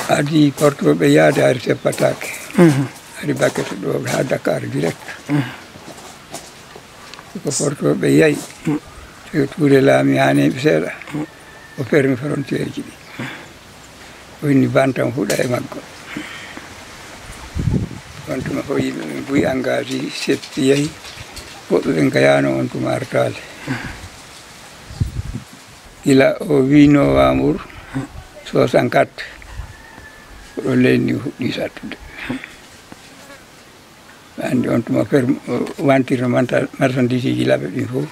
adi portoɓe yaade ari seppatake ari bakkete ɗo ha Dakar direct ko portoɓe yayi so Touré laami haneɓe seeɗa o fermi frontiére ji ɗi o winni bantam huuɗa e maggo on tuma fo yimɓe ɓe mbuyi engagé seppi yahi woɓɓe ɓe gayano on tuma artale gila o wi novembre 64 koɗo leydi ndi fuɗɗi sattude andi on tuma wantirno marchandise ji laɓe ɗin fof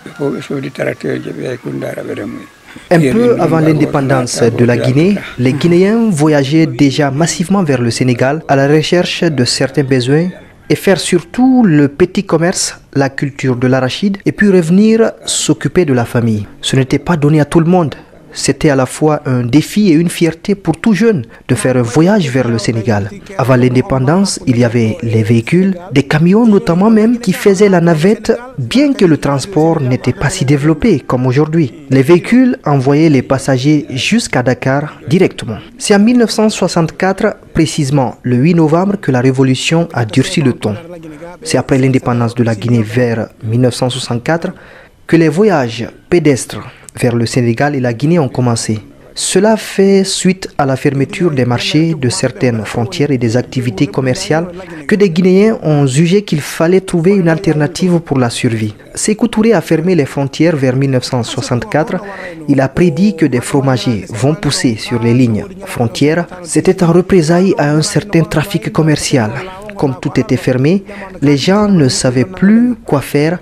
ɓe fof ɓe soodi tracteur je ɓe hay Koundara ɓe remoyi. Un peu avant l'indépendance de la Guinée, les Guinéens voyageaient déjà massivement vers le Sénégal à la recherche de certains besoins et faire surtout le petit commerce, la culture de l'arachide et puis revenir s'occuper de la famille. Ce n'était pas donné à tout le monde. C'était à la fois un défi et une fierté pour tout jeune de faire un voyage vers le Sénégal. Avant l'indépendance, il y avait les véhicules, des camions notamment même qui faisaient la navette, bien que le transport n'était pas si développé comme aujourd'hui. Les véhicules envoyaient les passagers jusqu'à Dakar directement. C'est en 1964, précisément le 8 novembre, que la révolution a durci le ton. C'est après l'indépendance de la Guinée vers 1964 que les voyages pédestres vers le Sénégal et la Guinée ont commencé. Cela fait suite à la fermeture des marchés, de certaines frontières et des activités commerciales que des Guinéens ont jugé qu'il fallait trouver une alternative pour la survie. Sékou Touré a fermé les frontières vers 1964. Il a prédit que des fromagers vont pousser sur les lignes frontières. C'était en représailles à un certain trafic commercial. Comme tout était fermé, les gens ne savaient plus quoi faire.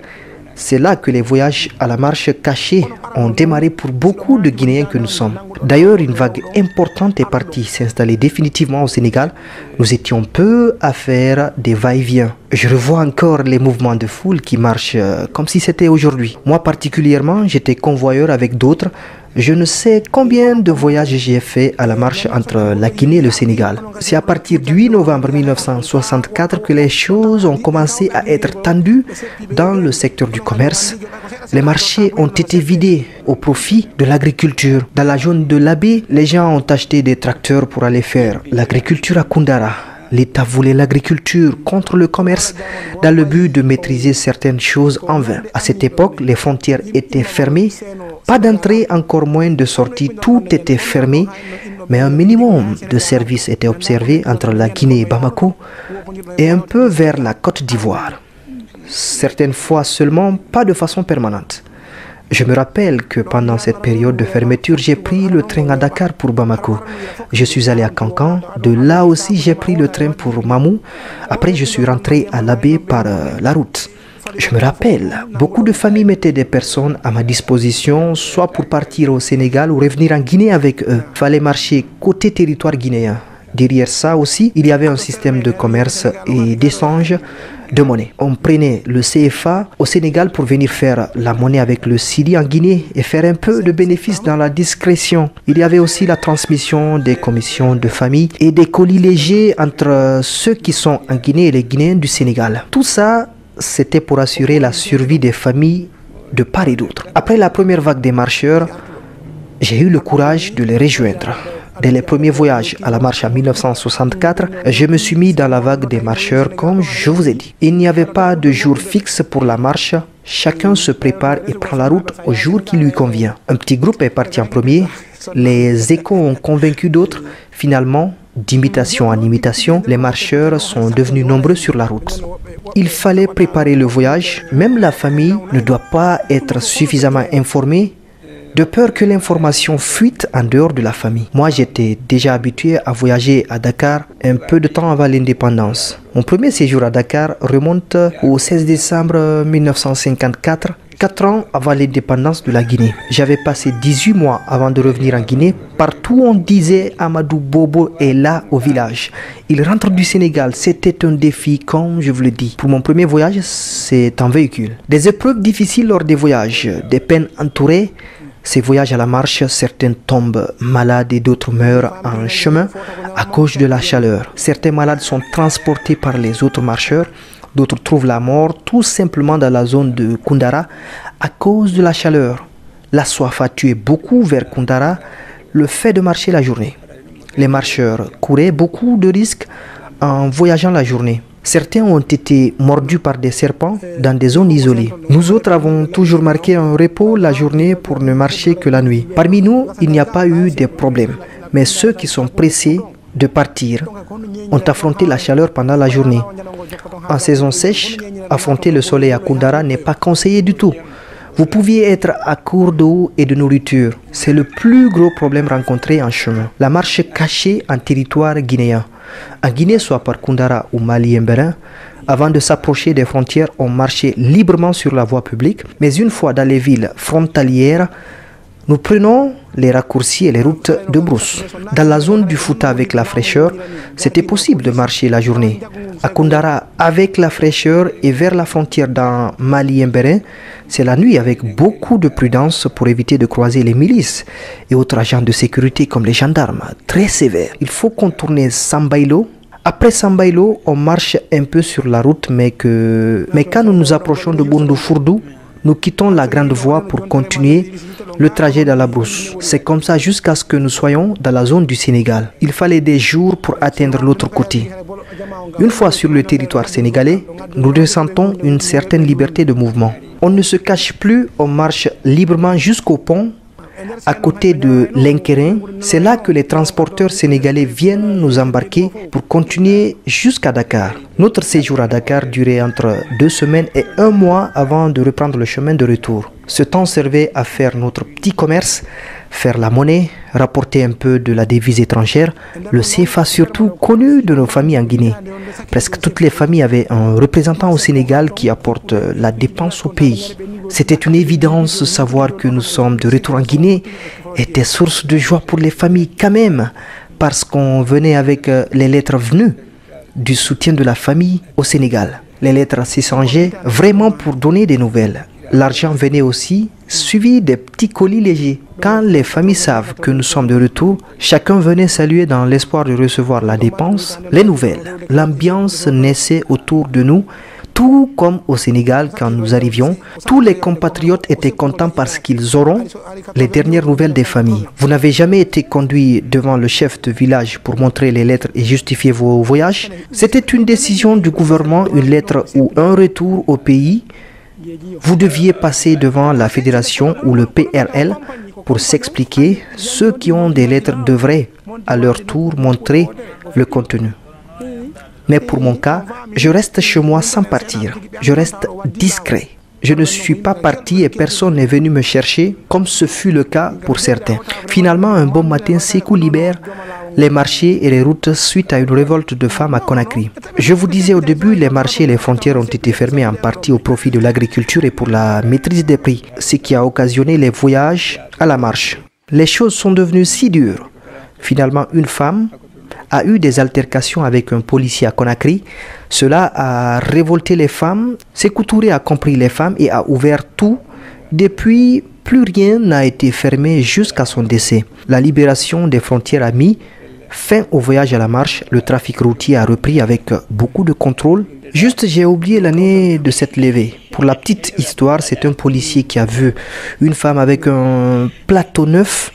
C'est là que les voyages à la marche cachée ont démarré pour beaucoup de Guinéens que nous sommes. D'ailleurs, une vague importante est partie s'installer définitivement au Sénégal. Nous étions peu à faire des va-et-vient. Je revois encore les mouvements de foule qui marchent comme si c'était aujourd'hui. Moi particulièrement, j'étais convoyeur avec d'autres. Je ne sais combien de voyages j'ai fait à la marche entre la Guinée et le Sénégal. C'est à partir du 8 novembre 1964 que les choses ont commencé à être tendues dans le secteur du commerce. Les marchés ont été vidés au profit de l'agriculture. Dans la zone de l'Abbé, les gens ont acheté des tracteurs pour aller faire l'agriculture à Koundara. L'État voulait l'agriculture contre le commerce dans le but de maîtriser certaines choses en vain. À cette époque, les frontières étaient fermées, pas d'entrée, encore moins de sortie, tout était fermé, mais un minimum de services était observé entre la Guinée et Bamako et un peu vers la Côte d'Ivoire. Certaines fois seulement, pas de façon permanente. Je me rappelle que pendant cette période de fermeture, j'ai pris le train à Dakar pour Bamako. Je suis allé à Cancan. De là aussi, j'ai pris le train pour Mamou. Après, je suis rentré à l'Abbé par la route. Je me rappelle, beaucoup de familles mettaient des personnes à ma disposition, soit pour partir au Sénégal ou revenir en Guinée avec eux. Il fallait marcher côté territoire guinéen. Derrière ça aussi, il y avait un système de commerce et d'échange de monnaie. On prenait le CFA au Sénégal pour venir faire la monnaie avec le Cedi en Guinée et faire un peu de bénéfice dans la discrétion. Il y avait aussi la transmission des commissions de famille et des colis légers entre ceux qui sont en Guinée et les Guinéens du Sénégal. Tout ça, c'était pour assurer la survie des familles de part et d'autre. Après la première vague des marcheurs, j'ai eu le courage de les rejoindre. Dès les premiers voyages à la marche en 1964, je me suis mis dans la vague des marcheurs comme je vous ai dit. Il n'y avait pas de jour fixe pour la marche. Chacun se prépare et prend la route au jour qui lui convient. Un petit groupe est parti en premier. Les échos ont convaincu d'autres. Finalement, d'imitation en imitation, les marcheurs sont devenus nombreux sur la route. Il fallait préparer le voyage. Même la famille ne doit pas être suffisamment informée de peur que l'information fuite en dehors de la famille. Moi, j'étais déjà habitué à voyager à Dakar un peu de temps avant l'indépendance. Mon premier séjour à Dakar remonte au 16 décembre 1954, 4 ans avant l'indépendance de la Guinée. J'avais passé 18 mois avant de revenir en Guinée. Partout, on disait Amadou Bobo est là au village. Il rentre du Sénégal. C'était un défi, comme je vous le dis. Pour mon premier voyage, c'est en véhicule. Des épreuves difficiles lors des voyages, des peines entourées. Ces voyages à la marche, certains tombent malades et d'autres meurent en chemin à cause de la chaleur. Certains malades sont transportés par les autres marcheurs, d'autres trouvent la mort tout simplement dans la zone de Koundara à cause de la chaleur. La soif a tué beaucoup vers Koundara, le fait de marcher la journée. Les marcheurs couraient beaucoup de risques en voyageant la journée. Certains ont été mordus par des serpents dans des zones isolées. Nous autres avons toujours marqué un repos la journée pour ne marcher que la nuit. Parmi nous, il n'y a pas eu de problème. Mais ceux qui sont pressés de partir ont affronté la chaleur pendant la journée. En saison sèche, affronter le soleil à Koundara n'est pas conseillé du tout. Vous pouviez être à court d'eau et de nourriture. C'est le plus gros problème rencontré en chemin. La marche cachée en territoire guinéen. En Guinée, soit par Koundara ou Mali-Mbérin, avant de s'approcher des frontières, on marchait librement sur la voie publique. Mais une fois dans les villes frontalières, nous prenons les raccourcis et les routes de brousse. Dans la zone du Fouta avec la fraîcheur, c'était possible de marcher la journée. À Koundara avec la fraîcheur et vers la frontière dans Mali-Mbérin, c'est la nuit avec beaucoup de prudence pour éviter de croiser les milices et autres agents de sécurité comme les gendarmes, très sévères. Il faut contourner Sambailo. Après Sambailo, on marche un peu sur la route, mais quand nous nous approchons de Boundou-Fourdou, nous quittons la grande voie pour continuer le trajet dans la brousse. C'est comme ça jusqu'à ce que nous soyons dans la zone du Sénégal. Il fallait des jours pour atteindre l'autre côté. Une fois sur le territoire sénégalais, nous ressentons une certaine liberté de mouvement. On ne se cache plus, on marche librement jusqu'au pont, à côté de l'Inkérin. C'est là que les transporteurs sénégalais viennent nous embarquer pour continuer jusqu'à Dakar. Notre séjour à Dakar durait entre 2 semaines et 1 mois avant de reprendre le chemin de retour. Ce temps servait à faire notre petit commerce, faire la monnaie, rapporter un peu de la devise étrangère, le CFA surtout connu de nos familles en Guinée. Presque toutes les familles avaient un représentant au Sénégal qui apporte la dépense au pays. C'était une évidence, savoir que nous sommes de retour en Guinée était source de joie pour les familles quand même, parce qu'on venait avec les lettres venues du soutien de la famille au Sénégal. Les lettres s'échangeaient vraiment pour donner des nouvelles. L'argent venait aussi suivi des petits colis légers. Quand les familles savent que nous sommes de retour, chacun venait saluer dans l'espoir de recevoir la dépense, les nouvelles. L'ambiance naissait autour de nous, tout comme au Sénégal quand nous arrivions. Tous les compatriotes étaient contents parce qu'ils auront les dernières nouvelles des familles. Vous n'avez jamais été conduit devant le chef de village pour montrer les lettres et justifier vos voyages? C'était une décision du gouvernement, une lettre ou un retour au pays. Vous deviez passer devant la fédération ou le PRL pour s'expliquer. Ceux qui ont des lettres devraient à leur tour montrer le contenu. Mais pour mon cas, je reste chez moi sans partir. Je reste discret. Je ne suis pas parti et personne n'est venu me chercher, comme ce fut le cas pour certains. Finalement, un bon matin, Sékou libère les marchés et les routes suite à une révolte de femmes à Conakry. Je vous disais au début, les marchés et les frontières ont été fermés en partie au profit de l'agriculture et pour la maîtrise des prix, ce qui a occasionné les voyages à la marche. Les choses sont devenues si dures. Finalement, une femme a eu des altercations avec un policier à Conakry. Cela a révolté les femmes. Sékou Touré a compris les femmes et a ouvert tout. Depuis, plus rien n'a été fermé jusqu'à son décès. La libération des frontières a mis fin au voyage à la marche. Le trafic routier a repris avec beaucoup de contrôle. Juste, j'ai oublié l'année de cette levée. Pour la petite histoire, c'est un policier qui a vu une femme avec un plateau neuf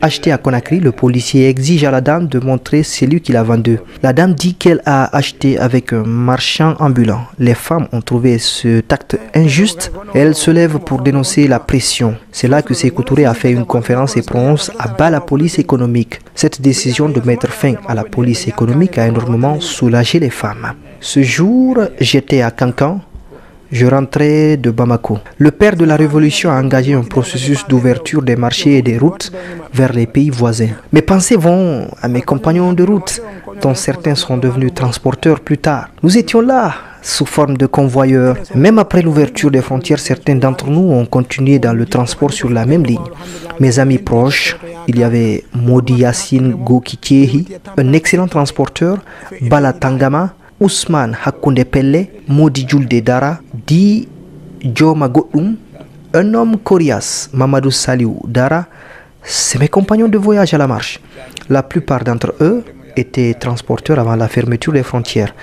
acheté à Conakry. Le policier exige à la dame de montrer celui qu'il a vendu. La dame dit qu'elle a acheté avec un marchand ambulant. Les femmes ont trouvé ce acte injuste. Elles se lèvent pour dénoncer la pression. C'est là que Sékou Touré a fait une conférence et prononce à bas la police économique. Cette décision de mettre fin à la police économique a énormément soulagé les femmes. Ce jour, j'étais à Cancan. Je rentrais de Bamako. Le père de la Révolution a engagé un processus d'ouverture des marchés et des routes vers les pays voisins. Mes pensées vont à mes compagnons de route, dont certains seront devenus transporteurs plus tard. Nous étions là, sous forme de convoyeurs. Même après l'ouverture des frontières, certains d'entre nous ont continué dans le transport sur la même ligne. Mes amis proches, il y avait Modi Yassine Gokitiehi, un excellent transporteur, Bala Tangama, Ousmane Hakounde Pelle, Modi Julde Dara, Di Joma Godum, un homme coriace, Mamadou Saliou Dara. C'est mes compagnons de voyage à la marche. La plupart d'entre eux étaient transporteurs avant la fermeture des frontières.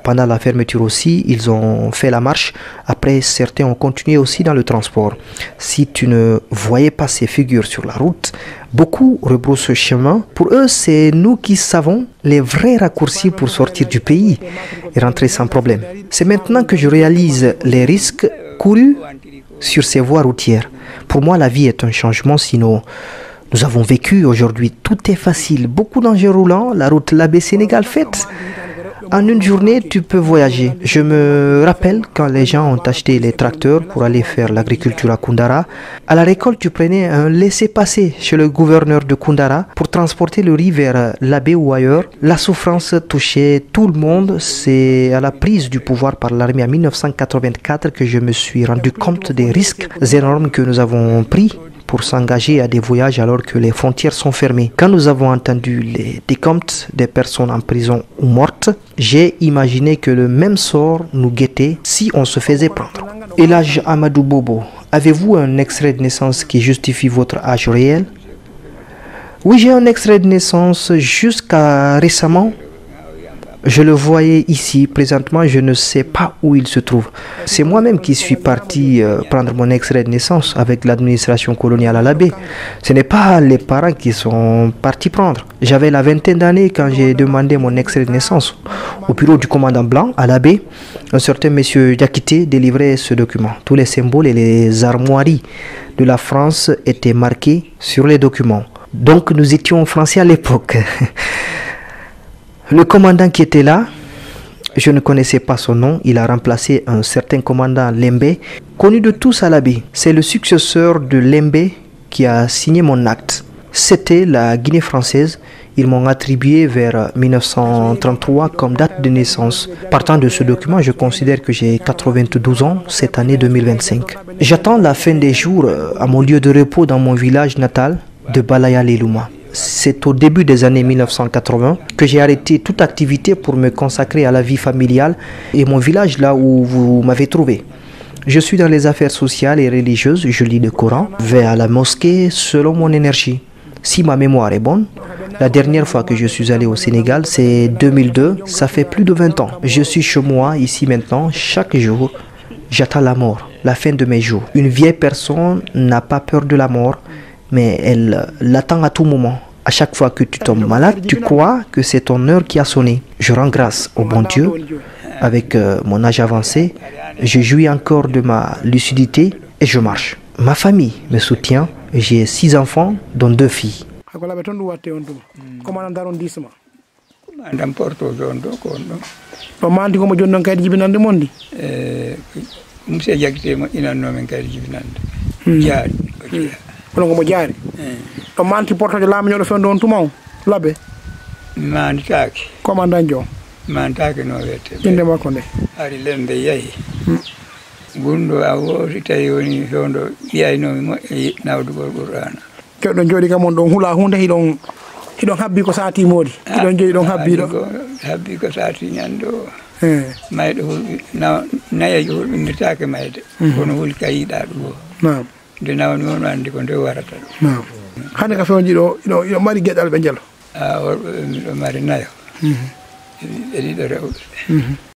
Pendant la fermeture aussi, ils ont fait la marche. Après, certains ont continué aussi dans le transport. Si tu ne voyais pas ces figures sur la route, beaucoup rebroussent chemin. Pour eux, c'est nous qui savons les vrais raccourcis pour sortir du pays et rentrer sans problème. C'est maintenant que je réalise les risques courus sur ces voies routières. Pour moi, la vie est un changement, sinon nous avons vécu aujourd'hui. Tout est facile, beaucoup d'engins roulants, la route Labé-Sénégal faite. En une journée, tu peux voyager. Je me rappelle quand les gens ont acheté les tracteurs pour aller faire l'agriculture à Koundara. À la récolte, tu prenais un laissez-passer chez le gouverneur de Koundara pour transporter le riz vers l'Abbé ou ailleurs. La souffrance touchait tout le monde. C'est à la prise du pouvoir par l'armée en 1984 que je me suis rendu compte des risques énormes que nous avons pris pour s'engager à des voyages alors que les frontières sont fermées. Quand nous avons entendu les décomptes des personnes en prison ou mortes, j'ai imaginé que le même sort nous guettait si on se faisait prendre. Elhadj Amadou Bobo, avez-vous un extrait de naissance qui justifie votre âge réel? Oui, j'ai un extrait de naissance jusqu'à récemment. Je le voyais ici, présentement, je ne sais pas où il se trouve. C'est moi-même qui suis parti prendre mon extrait de naissance avec l'administration coloniale à l'Abbé. Ce n'est pas les parents qui sont partis prendre. J'avais la vingtaine d'années quand j'ai demandé mon extrait de naissance. Au bureau du commandant Blanc, à l'Abbé, un certain monsieur Diakité délivrait ce document. Tous les symboles et les armoiries de la France étaient marqués sur les documents. Donc nous étions français à l'époque. Le commandant qui était là, je ne connaissais pas son nom, il a remplacé un certain commandant Lembe, connu de tous à l'Abbé. C'est le successeur de Lembe qui a signé mon acte. C'était la Guinée française. Ils m'ont attribué vers 1933 comme date de naissance. Partant de ce document, je considère que j'ai 92 ans cette année 2025. J'attends la fin des jours à mon lieu de repos dans mon village natal de Balaya-Lelouma. C'est au début des années 1980 que j'ai arrêté toute activité pour me consacrer à la vie familiale et mon village là où vous m'avez trouvé. Je suis dans les affaires sociales et religieuses, je lis le Coran, vais à la mosquée selon mon énergie. Si ma mémoire est bonne, la dernière fois que je suis allé au Sénégal, c'est 2002, ça fait plus de 20 ans. Je suis chez moi, ici maintenant, chaque jour, j'attends la mort, la fin de mes jours. Une vieille personne n'a pas peur de la mort, mais elle l'attend à tout moment. À chaque fois que tu tombes malade, tu crois que c'est ton heure qui a sonné. Je rends grâce au bon Dieu. Avec mon âge avancé, je jouis encore de ma lucidité et je marche. Ma famille me soutient. J'ai 6 enfants, dont 2 filles. Onogo mo jaari to manti portoje laamuñoɗo fen ɗon tumaw labbe mantaki commandant jo mantaki no wiyete inde makko nde ari Lembe yehi gunɗo a wooti tawi woni fewdo ɓiyaynomi moƴƴi nawdugol Qur'ana kewɗon jooɗi kam on ɗon hula hunde hiɗon habbi ko saati moodi hiɗon jooɗi ɗon habbi ko saati ñando mayɗo hulɓi nayaji hulɓindirtake mayde kono huli ka yiiɗa ɗum o nam nde nawni on andi ko nde warata ɗum hande ka fewji ɗo mari gueɗal ɓe jelo worɓe miɗo mari nayo e ɗiɗo rewɓe